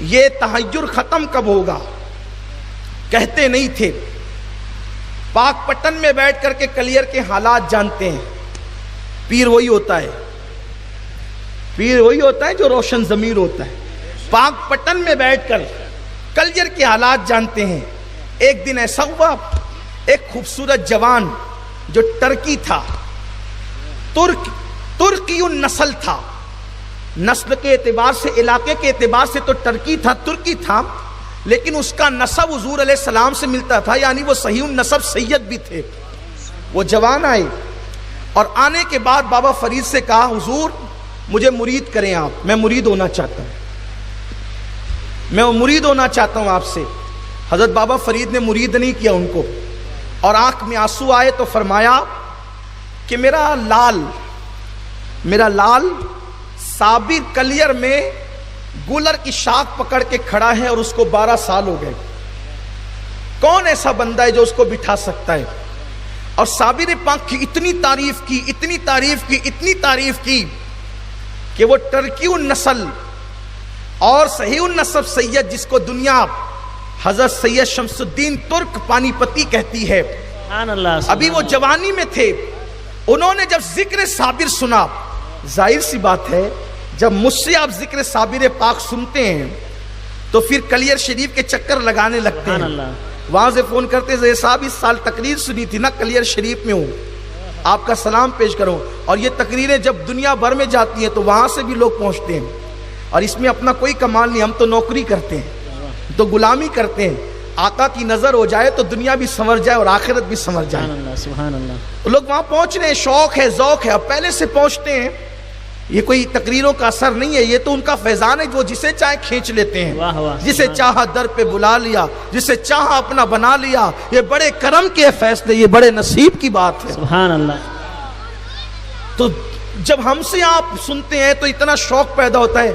یہ تحیر ختم کب ہوگا؟ کہتے نہیں تھے۔ پاک پٹن میں بیٹھ کر کے کلیئر کے حالات جانتے ہیں۔ پیر وہی ہوتا ہے، پیر وہی ہوتا ہے جو روشن ضمیر ہوتا ہے۔ پاک پٹن میں بیٹھ کر کلیئر کے حالات جانتے ہیں۔ ایک دن ایسا ہوا، ایک خوبصورت جوان جو ٹرکی تھا، ترکی النسل تھا، نسل کے اعتبار سے، علاقے کے اعتبار سے تو ٹرکی تھا، ترکی تھا، لیکن اس کا نسب حضور علیہ السلام سے ملتا تھا، یعنی وہ صحیح النسب سید بھی تھے۔ وہ جوان آئے اور آنے کے بعد بابا فرید سے کہا حضور مجھے مرید کریں آپ، میں مرید ہونا چاہتا ہوں، میں مرید ہونا چاہتا ہوں آپ سے۔ حضرت بابا فرید نے مرید نہیں کیا ان کو، اور آنکھ میں آنسو آئے تو فرمایا کہ میرا لال صابر کلیئر میں گولر کی شاخ پکڑ کے کھڑا ہے اور اس کو 12 سال ہو گئے، کون ایسا بندہ ہے جو اس کو بٹھا سکتا ہے؟ اور صابر پاک کی اتنی تعریف کی کہ وہ ٹرکی النسل اور صحیح النسب سید، جس کو دنیا حضرت سید شمس الدین ترک پانی پتی کہتی ہے، ابھی وہ جوانی میں تھے۔ انہوں نے جب ذکر صابر سنا، ظاہر سی بات ہے جب مجھ سے آپ ذکر صابر پاک سنتے ہیں تو پھر کلیئر شریف کے چکر لگانے لگتے ہیں، وہاں سے فون کرتے ہیں صاحب اس سال تقریر سنی تھی نا، کلیئر شریف میں ہوں، آپ کا سلام پیش کروں۔ اور یہ تقریریں جب دنیا بھر میں جاتی ہیں تو وہاں سے بھی لوگ پہنچتے ہیں، اور اس میں اپنا کوئی کمال نہیں، ہم تو نوکری کرتے ہیں، تو غلامی کرتے ہیں۔ آقا کی نظر ہو جائے تو دنیا بھی سنور جائے اور آخرت بھی سنور جائے۔ سبحان اللہ۔ لوگ وہاں پہنچ رہے ہیں، شوق ہے، ذوق ہے، اب پہلے سے پہنچتے ہیں۔ یہ کوئی تقریروں کا اثر نہیں ہے، یہ تو ان کا فیضان ہے، وہ جسے چاہے کھینچ لیتے ہیں، جسے چاہا در پہ بلا لیا، جسے چاہا اپنا بنا لیا۔ یہ بڑے کرم کے فیصلے، یہ بڑے نصیب کی بات ہے۔ سبحان اللہ۔ تو جب ہم سے آپ سنتے ہیں تو اتنا شوق پیدا ہوتا ہے۔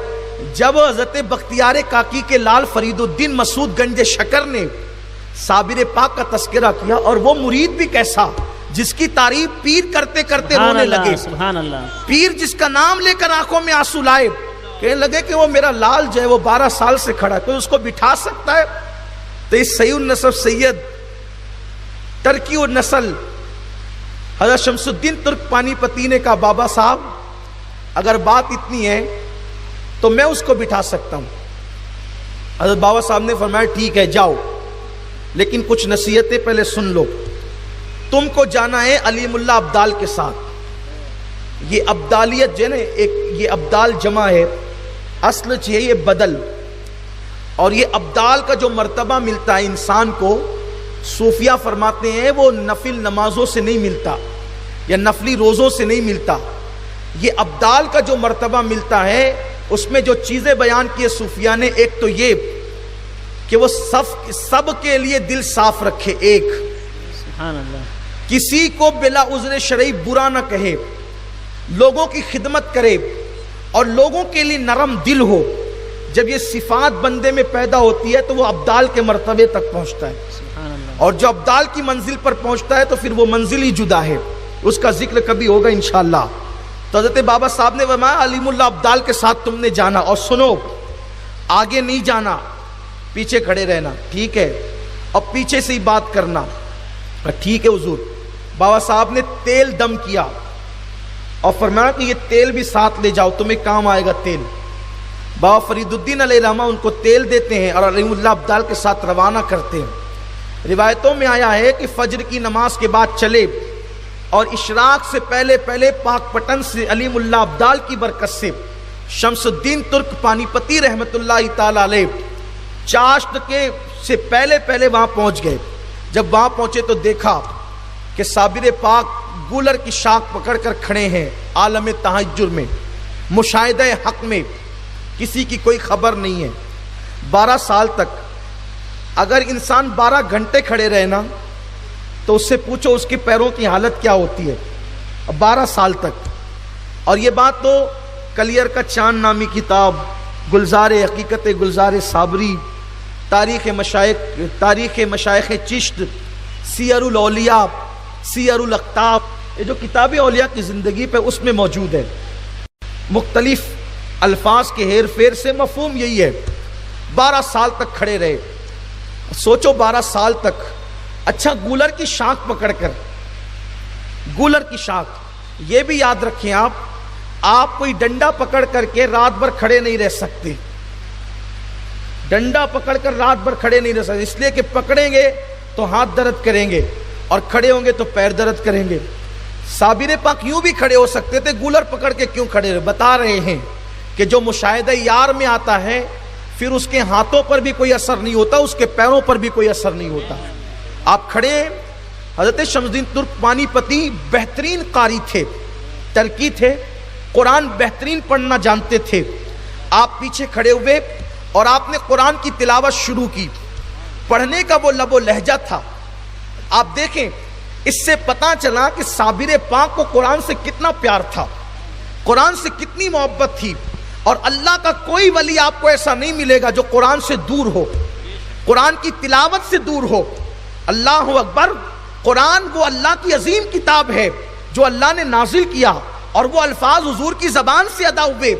جب حضرت بختیار کاکی کے لال فرید الدین مسعود گنج شکر نے صابر پاک کا تذکرہ کیا، اور وہ مرید بھی کیسا جس کی تعریف پیر کرتے کرتے رونے لگے۔ سبحان اللہ۔ پیر جس کا نام لے کر آنکھوں میں آنسو لائے، کہنے لگے کہ وہ میرا لال جو ہے وہ 12 سال سے کھڑا ہے، کوئی اس کو بٹھا سکتا ہے؟ تو اس صحیح النسب سید ٹرکی النسل حضرت شمس الدین ترک پانی پتی نے کہا بابا صاحب اگر بات اتنی ہے تو میں اس کو بٹھا سکتا ہوں۔ حضرت بابا صاحب نے فرمایا ٹھیک ہے جاؤ، لیکن کچھ نصیحتیں پہلے سن لو۔ تم کو جانا ہے علیم اللہ ابدال کے ساتھ۔ یہ ابدالیت جو ہے نا، ایک یہ ابدال جمع ہے، اصل چاہیے یہ بدل، اور یہ ابدال کا جو مرتبہ ملتا ہے انسان کو، صوفیہ فرماتے ہیں وہ نفل نمازوں سے نہیں ملتا یا نفلی روزوں سے نہیں ملتا۔ یہ ابدال کا جو مرتبہ ملتا ہے اس میں جو چیزیں بیان کی صوفیہ نے، ایک تو یہ کہ وہ سب کے لیے دل صاف رکھے، ایک سبحان اللہ، کسی کو بلا عذر شرعی برا نہ کہے، لوگوں کی خدمت کرے اور لوگوں کے لیے نرم دل ہو۔ جب یہ صفات بندے میں پیدا ہوتی ہے تو وہ ابدال کے مرتبے تک پہنچتا ہے، سبحان اللہ۔ اور جو ابدال کی منزل پر پہنچتا ہے تو پھر وہ منزل ہی جدا ہے، اس کا ذکر کبھی ہوگا انشاءاللہ۔ تو حضرت بابا صاحب نے فرمایا علیم اللہ ابدال کے ساتھ تم نے جانا، اور سنو آگے نہیں جانا، پیچھے کھڑے رہنا، ٹھیک ہے؟ اور پیچھے سے ہی بات کرنا، ٹھیک ہے حضور۔ بابا صاحب نے تیل دم کیا اور فرمایا کہ یہ تیل بھی ساتھ لے جاؤ، تمہیں کام آئے گا تیل۔ بابا فرید الدین علیہ رحمہ ان کو تیل دیتے ہیں اور علیم اللہ ابدال کے ساتھ روانہ کرتے ہیں۔ روایتوں میں آیا ہے کہ فجر کی نماز کے بعد چلے اور اشراق سے پہلے پہلے پاک پٹن سے علیم اللہ ابدال کی برکت سے شمس الدین ترک پانی پتی رحمت اللہ تعالی علیہ چاشت کے سے پہلے پہلے وہاں پہنچ گئے۔ جب وہاں پہنچے تو دیکھا کہ صابر پاک گولر کی شاخ پکڑ کر کھڑے ہیں، عالم تحجر میں، مشاہدہ حق میں، کسی کی کوئی خبر نہیں ہے۔ 12 سال تک اگر انسان 12 گھنٹے کھڑے رہے نا تو اس سے پوچھو اس کے پیروں کی حالت کیا ہوتی ہے، 12 سال تک۔ اور یہ بات تو کلیئر کا چاند نامی کتاب، گلزار حقیقت گلزار صابری، تاریخ مشائخ چشت، سیر الاولیاء، سیر الاقطاب، یہ جو کتاب اولیاء کی زندگی پہ اس میں موجود ہے۔ مختلف الفاظ کے ہیر پھیر سے مفہوم یہی ہے 12 سال تک کھڑے رہے. سوچو 12 سال تک. اچھا گولر کی شاخ پکڑ کر, گولر کی شاخ, یہ بھی یاد رکھیں آپ کوئی ڈنڈا پکڑ کر کے رات بھر کھڑے نہیں رہ سکتے. ڈنڈا پکڑ کر رات بھر کھڑے نہیں رہ سکتے, اس لیے کہ پکڑیں گے تو ہاتھ درد کریں گے اور کھڑے ہوں گے تو پیر درد کریں گے. صابر پاک یوں بھی کھڑے ہو سکتے تھے, گولر پکڑ کے کیوں کھڑے رہے؟ بتا رہے ہیں کہ جو مشاہدہ یار میں آتا ہے پھر اس کے ہاتھوں پر بھی کوئی اثر نہیں ہوتا, اس کے پیروں پر بھی کوئی اثر نہیں ہوتا. آپ کھڑے ہیں. حضرت شمس الدین ترک پانی پتی بہترین قاری تھے, ترکی تھے, قرآن بہترین پڑھنا جانتے تھے. آپ پیچھے کھڑے ہوئے اور آپ نے قرآن کی تلاوت شروع کی. پڑھنے کا وہ لب و لہجہ تھا. آپ دیکھیں, اس سے پتہ چلا کہ صابر پاک کو قرآن سے کتنا پیار تھا, قرآن سے کتنی محبت تھی. اور اللہ کا کوئی ولی آپ کو ایسا نہیں ملے گا جو قرآن سے دور ہو, قرآن کی تلاوت سے دور ہو. اللہ اکبر. قرآن وہ اللہ کی عظیم کتاب ہے جو اللہ نے نازل کیا, اور وہ الفاظ حضور کی زبان سے ادا ہوئے.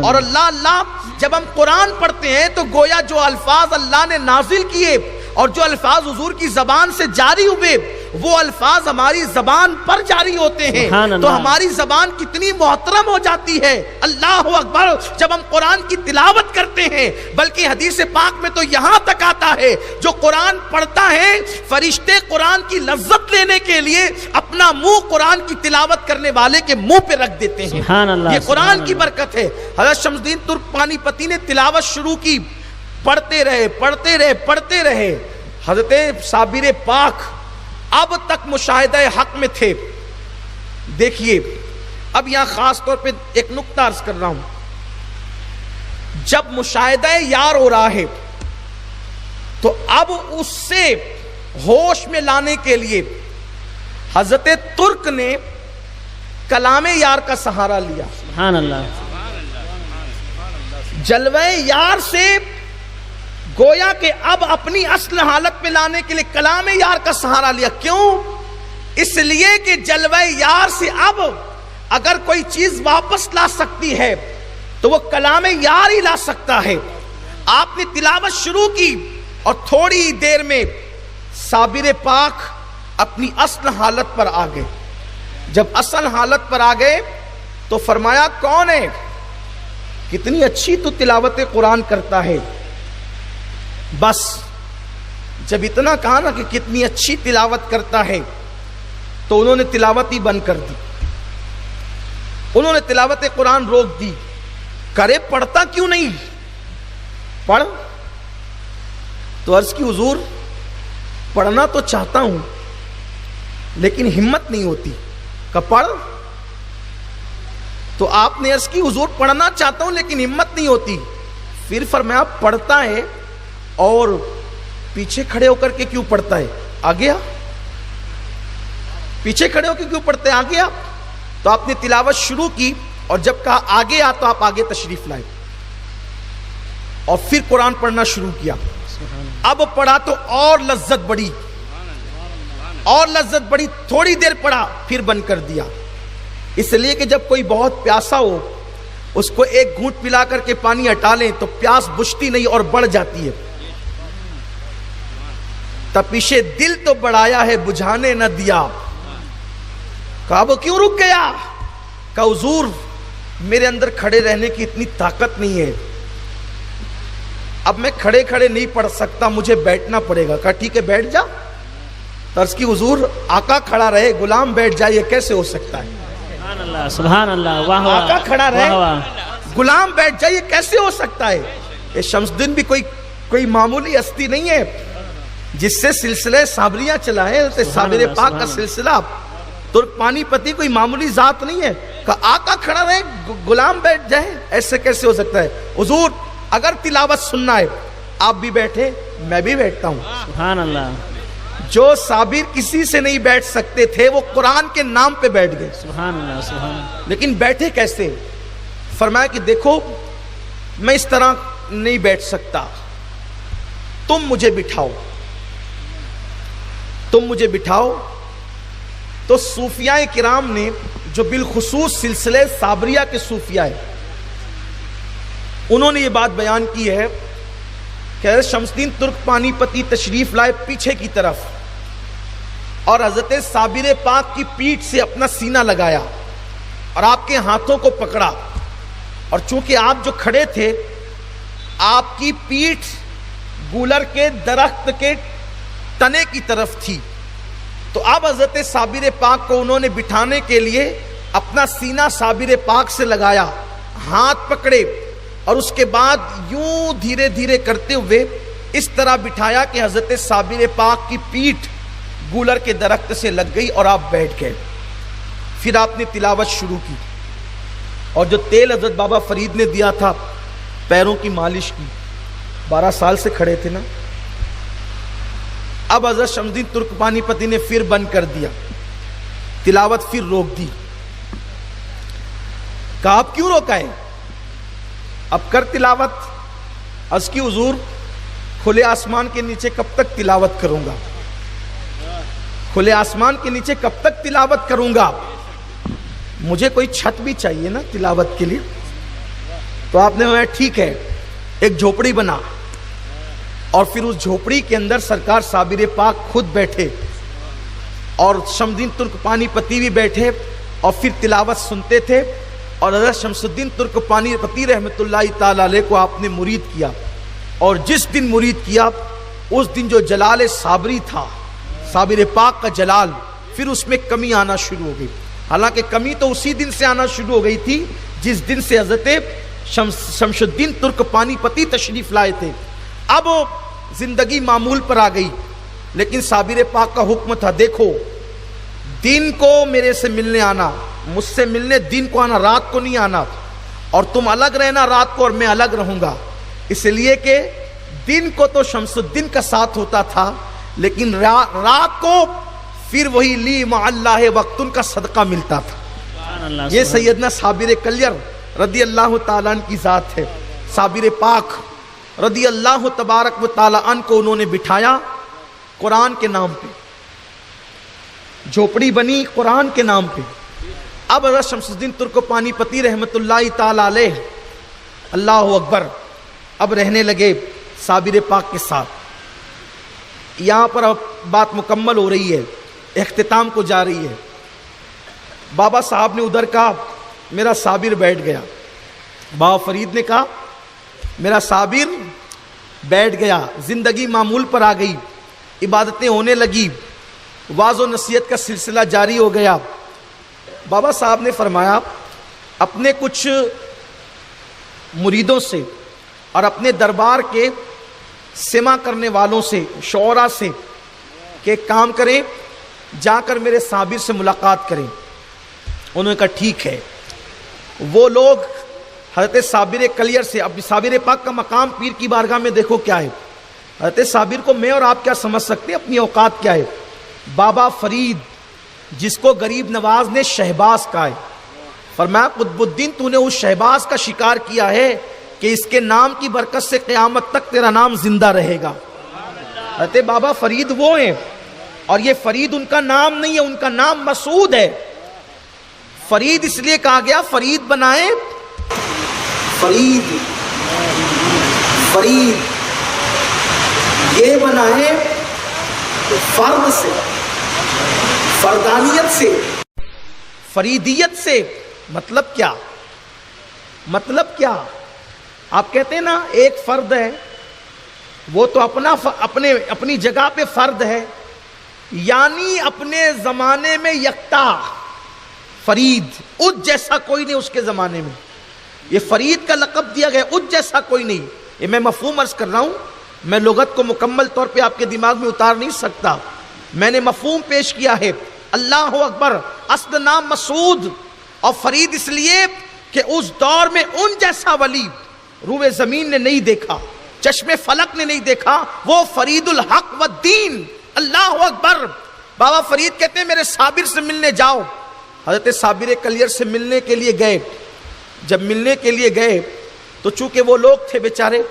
اور اللہ جب ہم قرآن پڑھتے ہیں تو گویا جو الفاظ اللہ نے نازل کیے اور جو الفاظ حضور کی زبان سے جاری ہوئے وہ الفاظ ہماری زبان پر جاری ہوتے ہیں. تو ہماری زبان کتنی محترم ہو جاتی ہے. اللہ اکبر. جب ہم قرآن کی تلاوت کرتے ہیں, بلکہ حدیث پاک میں تو یہاں تک آتا ہے جو قرآن پڑھتا ہے فرشتے قرآن کی لذت لینے کے لیے اپنا منہ قرآن کی تلاوت کرنے والے کے منہ پہ رکھ دیتے ہیں. یہ قرآن کی برکت ہے. حضرت شمس الدین ترک پانی پتی نے تلاوت شروع کی, پڑھتے رہے پڑھتے رہے پڑھتے رہے. حضرت صابر پاک اب تک مشاہدہ حق میں تھے. دیکھیے اب یہاں خاص طور پہ ایک نقطہ عرض کر رہا ہوں. جب مشاہدہ یار ہو رہا ہے تو اب اس سے ہوش میں لانے کے لیے حضرت ترک نے کلام یار کا سہارا لیا. سبحان اللہ. جلوہ یار سے گویا کہ اب اپنی اصل حالت میں لانے کے لیے کلام یار کا سہارا لیا. کیوں؟ اس لیے کہ جلوہ یار سے اب اگر کوئی چیز واپس لا سکتی ہے تو وہ کلام یار ہی لا سکتا ہے. آپ نے تلاوت شروع کی اور تھوڑی دیر میں صابر پاک اپنی اصل حالت پر آ گئے. جب اصل حالت پر آ گئے تو فرمایا کون ہے؟ کتنی اچھی تو تلاوت قرآن کرتا ہے. بس جب اتنا کہا نا کہ کتنی اچھی تلاوت کرتا ہے تو انہوں نے تلاوت ہی بند کر دی. انہوں نے تلاوت قرآن روک دی. کرے پڑھتا کیوں نہیں؟ پڑھ. تو عرض کی حضور پڑھنا تو چاہتا ہوں لیکن ہمت نہیں ہوتی. کہ پڑھ. تو آپ نے عرض کی حضور پڑھنا چاہتا ہوں لیکن ہمت نہیں ہوتی. پھر فرمایا پڑھتا ہے اور پیچھے کھڑے ہو کر کے کیوں پڑھتا ہے؟ آ گیا. پیچھے کھڑے ہو کے کیوں پڑھتے ہیں؟ آ گیا. تو آپ نے تلاوت شروع کی اور جب کہا آگے آ تو آپ آگے تشریف لائے اور پھر قرآن پڑھنا شروع کیا. اب پڑھا تو اور لذت بڑھی, اور لذت بڑھی. تھوڑی دیر پڑھا پھر بند کر دیا. اس لیے کہ جب کوئی بہت پیاسا ہو اس کو ایک گھونٹ پلا کر کے پانی ہٹا لیں تو پیاس بجھتی نہیں اور بڑھ جاتی ہے. تپش دل تو بڑھایا ہے بجھانے نہ دیا. کہا وہ کیوں رک گیا؟ کہا حضور میرے اندر کھڑے رہنے کی اتنی طاقت نہیں ہے, اب میں کھڑے کھڑے نہیں پڑھ سکتا, مجھے بیٹھنا پڑے گا. کہا ٹھیک ہے بیٹھ جا. عرض کی حضور آقا کھڑا رہے غلام بیٹھ جائے, یہ کیسے ہو سکتا ہے؟ سبحان اللہ سبحان اللہ. واہ واہ. آقا کھڑا رہے واہ واہ. غلام بیٹھ جائے, یہ کیسے ہو سکتا ہے؟ یہ شمس الدین بھی کوئی معمولی ہستی نہیں ہے جس سے سلسلہ صابریہ چلا ہے. صابر پاک کا سلسلہ ترک پانی پتی کوئی معمولی ذات نہیں ہے. کہ آقا کھڑا رہے غلام بیٹھ جائے, ایسے کیسے ہو سکتا ہے؟ حضور اگر تلاوت سننا ہے آپ بھی بیٹھے میں بھی بیٹھتا ہوں. سبحان اللہ. جو صابر کسی سے نہیں بیٹھ سکتے تھے وہ قرآن کے نام پہ بیٹھ گئے. سبحان اللہ سبحان اللہ. لیکن بیٹھے کیسے؟ فرمایا کہ دیکھو میں اس طرح نہیں بیٹھ سکتا, تم مجھے بٹھاؤ, تم مجھے بٹھاؤ. تو صوفیاء کرام نے جو بالخصوص سلسلے صابریہ کے صوفیاء ہیں انہوں نے یہ بات بیان کی ہے کہ حضرت شمس الدین ترک پانی پتی تشریف لائے پیچھے کی طرف اور حضرت صابر پاک کی پیٹھ سے اپنا سینہ لگایا اور آپ کے ہاتھوں کو پکڑا، اور چونکہ آپ جو کھڑے تھے آپ کی پیٹھ گولر کے درخت کے تنے کی طرف تھی، تو اب حضرت صابر پاک کو انہوں نے بٹھانے کے لیے اپنا سینہ صابر پاک سے لگایا، ہاتھ پکڑے اور اس کے بعد یوں دھیرے دھیرے کرتے ہوئے اس طرح بٹھایا کہ حضرت صابر پاک کی پیٹھ گولر کے درخت سے لگ گئی اور آپ بیٹھ گئے۔ پھر آپ نے تلاوت شروع کی، اور جو تیل حضرت بابا فرید نے دیا تھا پیروں کی مالش کی، 12 سال سے کھڑے تھے نا، اب حضرت شمس الدین ترک پانی پتی نے پھر بند کر دیا، تلاوت پھر روک دی۔ کہا آپ کیوں روکا ہے؟ اب کر تلاوت۔ عرض کی حضور کھلے آسمان کے نیچے کب تک تلاوت کروں گا؟ کھلے آسمان کے نیچے کب تک تلاوت کروں گا؟ مجھے کوئی چھت بھی چاہیے نا تلاوت کے لیے۔ تو آپ نے کہا ٹھیک ہے، ایک جھوپڑی بنا، اور پھر اس جھوپڑی کے اندر سرکار صابر پاک خود بیٹھے اور شمس الدین ترک پانی پتی بھی بیٹھے اور پھر تلاوت سنتے تھے، اور حضرت شمس الدین ترک پانی پتی رحمۃ اللہ تعالی علیہ کو آپ نے مرید کیا، اور جس دن مرید کیا اس دن جو جلال صابری تھا، صابر پاک کا جلال، پھر اس میں کمی آنا شروع ہو گئی۔ حالانکہ کمی تو اسی دن سے آنا شروع ہو گئی تھی جس دن سے حضرت شمس الدین ترک پانی پتی تشریف لائے تھے۔ اب زندگی معمول پر آ گئی، لیکن صابر پاک کا حکم تھا، دیکھو دن کو میرے سے ملنے آنا، مجھ سے ملنے دن کو آنا، رات کو نہیں آنا، اور تم الگ رہنا رات کو اور میں الگ رہوں گا، اس لیے کہ دن کو تو شمس الدین کا ساتھ ہوتا تھا، لیکن رات کو پھر وہی لی مع اللہ وقتن کا صدقہ ملتا تھا۔ یہ سیدنا صابر کلیر رضی اللہ تعالیٰ عنہ کی ذات ہے۔ صابر پاک رضی اللہ تبارک و تعالیٰ عنہ کو انہوں نے بٹھایا قرآن کے نام پہ، جھوپڑی بنی قرآن کے نام پہ۔ اب حضرت شمس الدین ترک پانی پتی رحمۃ اللہ تعالیٰ علیہ، اللہ اکبر، اب رہنے لگے صابر پاک کے ساتھ۔ یہاں پر اب بات مکمل ہو رہی ہے، اختتام کو جا رہی ہے۔ بابا صاحب نے ادھر کہا میرا صابر بیٹھ گیا، بابا فرید نے کہا میرا صابر بیٹھ گیا، زندگی معمول پر آ گئی، عبادتیں ہونے لگی، واعظ و نصیحت کا سلسلہ جاری ہو گیا۔ بابا صاحب نے فرمایا اپنے کچھ مریدوں سے اور اپنے دربار کے سماع کرنے والوں سے، شعراء سے، کہ کام کریں، جا کر میرے صابر سے ملاقات کریں۔ انہوں نے کہا ٹھیک ہے۔ وہ لوگ حضرت صابر کلیر سے، اب صابر پاک کا مقام پیر کی بارگاہ میں دیکھو کیا ہے، حضرت صابر کو میں اور آپ کیا سمجھ سکتے ہیں، اپنی اوقات کیا ہے۔ بابا فرید جس کو غریب نواز نے شہباز کہا ہے، فرمایا قطب الدین تو نے اس شہباز کا شکار کیا ہے کہ اس کے نام کی برکت سے قیامت تک تیرا نام زندہ رہے گا۔ حضرت بابا فرید وہ ہیں، اور یہ فرید ان کا نام نہیں ہے، ان کا نام مسعود ہے۔ فرید اس لیے کہا گیا، فرید بنائے، فرید یہ بنائے فرد سے، فردانیت سے، فریدیت سے۔ مطلب کیا؟ مطلب کیا؟ آپ کہتے ہیں نا ایک فرد ہے، وہ تو اپنی جگہ پہ فرد ہے، یعنی اپنے زمانے میں یکتا، فرید، اس جیسا کوئی نہیں اس کے زمانے میں۔ یہ فرید کا لقب دیا گیا، اس جیسا کوئی نہیں۔ یہ میں مفہوم عرض کر رہا ہوں، میں لغت کو مکمل طور پہ آپ کے دماغ میں اتار نہیں سکتا، میں نے مفہوم پیش کیا ہے۔ اللہ اکبر، اصل نام مسعود، اور فرید اس لیے کہ اس دور میں ان جیسا ولی روئے زمین نے نہیں دیکھا، چشم فلک نے نہیں دیکھا، وہ فرید الحق والدین۔ اللہ اکبر۔ بابا فرید کہتے ہیں میرے صابر سے ملنے جاؤ۔ حضرت صابر کلیر سے ملنے کے لیے گئے۔ جب ملنے کے لیے گئے تو چونکہ وہ لوگ تھے بیچارے،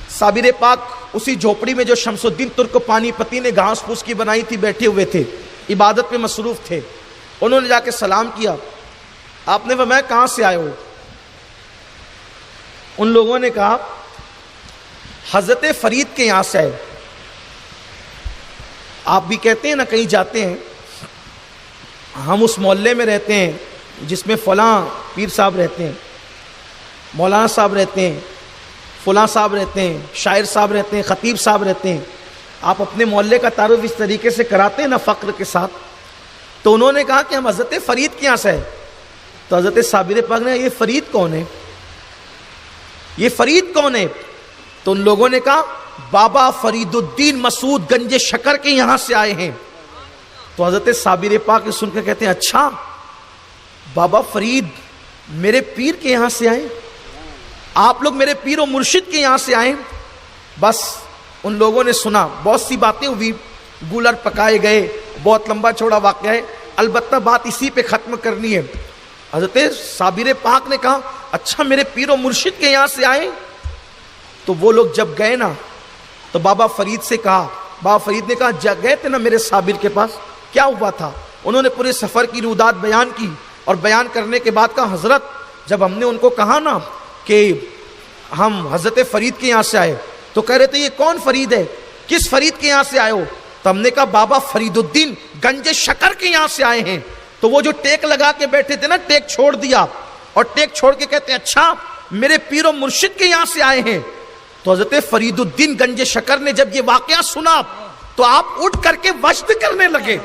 صابر پاک اسی جھوپڑی میں جو شمس الدین ترک پانی پتی نے گھاس پھوس کی بنائی تھی بیٹھے ہوئے تھے، عبادت میں مصروف تھے۔ انہوں نے جا کے سلام کیا۔ آپ نے فرمایا کہاں سے آئے ہو؟ ان لوگوں نے کہا حضرت فرید کے یہاں سے آئے. آپ بھی کہتے ہیں نا, کہیں جاتے ہیں, ہم اس محلے میں رہتے ہیں جس میں فلاں پیر صاحب رہتے ہیں, مولانا صاحب رہتے ہیں, فلاں صاحب رہتے ہیں, شاعر صاحب رہتے ہیں, خطیب صاحب رہتے ہیں. آپ اپنے محلے کا تعارف اس طریقے سے کراتے ہیں نا فخر کے ساتھ. تو انہوں نے کہا کہ ہم حضرت فرید کے یہاں سے ہیں. تو حضرت صابر پاک نے یہ فرید کون ہے, یہ فرید کون ہے؟ تو ان لوگوں نے کہا بابا فرید الدین مسعود گنج شکر کے یہاں سے آئے ہیں. تو حضرت صابر پاک سن کے کہتے ہیں اچھا بابا فرید میرے پیر کے یہاں سے آئے, آپ لوگ میرے پیر و مرشد کے یہاں سے آئے. بس ان لوگوں نے سنا, بہت سی باتیں ہوئی, گولر پکائے گئے, بہت لمبا چوڑا واقعہ ہے, البتہ بات اسی پہ ختم کرنی ہے. حضرت صابر پاک نے کہا اچھا میرے پیر و مرشد کے یہاں سے آئے. تو وہ لوگ جب گئے نا تو بابا فرید سے کہا, بابا فرید نے کہا گئے تھے نا میرے صابر کے پاس, کیا ہوا تھا؟ انہوں نے پورے سفر کی رودات بیان کی, اور بیان کرنے کے بعد کہا حضرت جب ہم نے ان کو کہا نا کہ ہم حضرت فرید کے یہاں سے آئے, تو کہہ رہے تھے یہ کون فرید ہے, کس فرید کے یہاں سے آئے ہو؟ تو ہم نے کہا بابا فرید الدین گنج شکر کے یہاں سے آئے ہیں. تو وہ جو ٹیک لگا کے بیٹھے تھے نا, ٹیک چھوڑ دیا, اور ٹیک چھوڑ کے کہتے اچھا میرے پیر و مرشد کے یہاں سے آئے ہیں. تو حضرت فرید الدین گنج شکر نے جب یہ واقعہ سنا تو آپ اٹھ کر کے وجد کرنے لگے.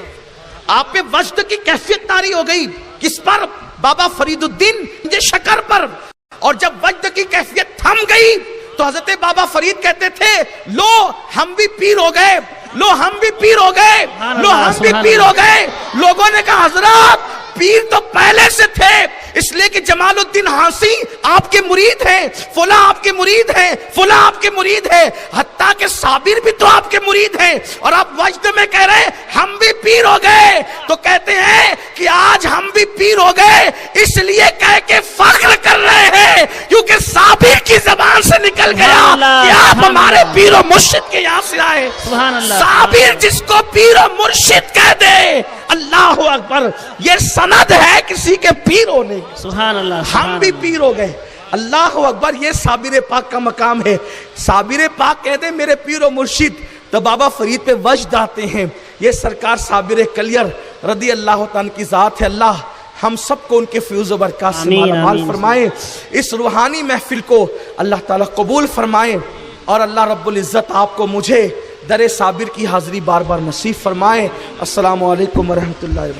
آپ پہ وجد کی کیفیت طاری ہو گئی. کس پر؟ بابا فرید الدین گنج شکر پر. اور جب وجد کی کیفیت تھم گئی تو حضرت بابا فرید کہتے تھے لو ہم بھی پیر ہو گئے, لو ہم بھی پیر ہو گئے, لو ہم بھی پیر ہو گئے. لوگوں نے کہا حضرات پیر تو پہلے سے تھے, اس لیے کہ جمال الدین حاسی آپ کے مرید ہیں, فلاں آپ کے مرید ہیں, فلاں آپ کے مرید ہیں, حتیٰ کہ صابر بھی تو آپ کے مرید ہیں, اور آپ وجد میں کہہ رہے ہیں ہم بھی پیر ہو گئے. تو کہتے ہیں کہ آج ہم بھی پیر ہو گئے اس لیے کہہ کے فخر کر رہے ہیں کیونکہ صابر کی زبان سے نکل گیا کہ آپ ہمارے پیر و مرشد کے یہاں سے آئے. صابر جس کو پیر و مرشد کہہ دے, اللہ اکبر, یہ سند ہے کسی کے پیر ہونے کی. سبحان اللہ. ہم بھی پیر ہو گئے. اللہ اکبر, یہ صابر پاک کا مقام ہے. صابر پاک کہہ دے میرے پیر و مرشد تو بابا فرید پہ وجد آتے ہیں. یہ سرکار صابر کلیر رضی اللہ تعالیٰ کی ذات ہے. اللہ ہم سب کو ان کے فیوز و برکات سے مال فرمائے. اس روحانی محفل کو اللہ تعالیٰ قبول فرمائے, اور اللہ رب العزت آپ کو مجھے در صابر کی حاضری بار بار نصیب فرمائے. السلام علیکم ورحمۃ اللہ.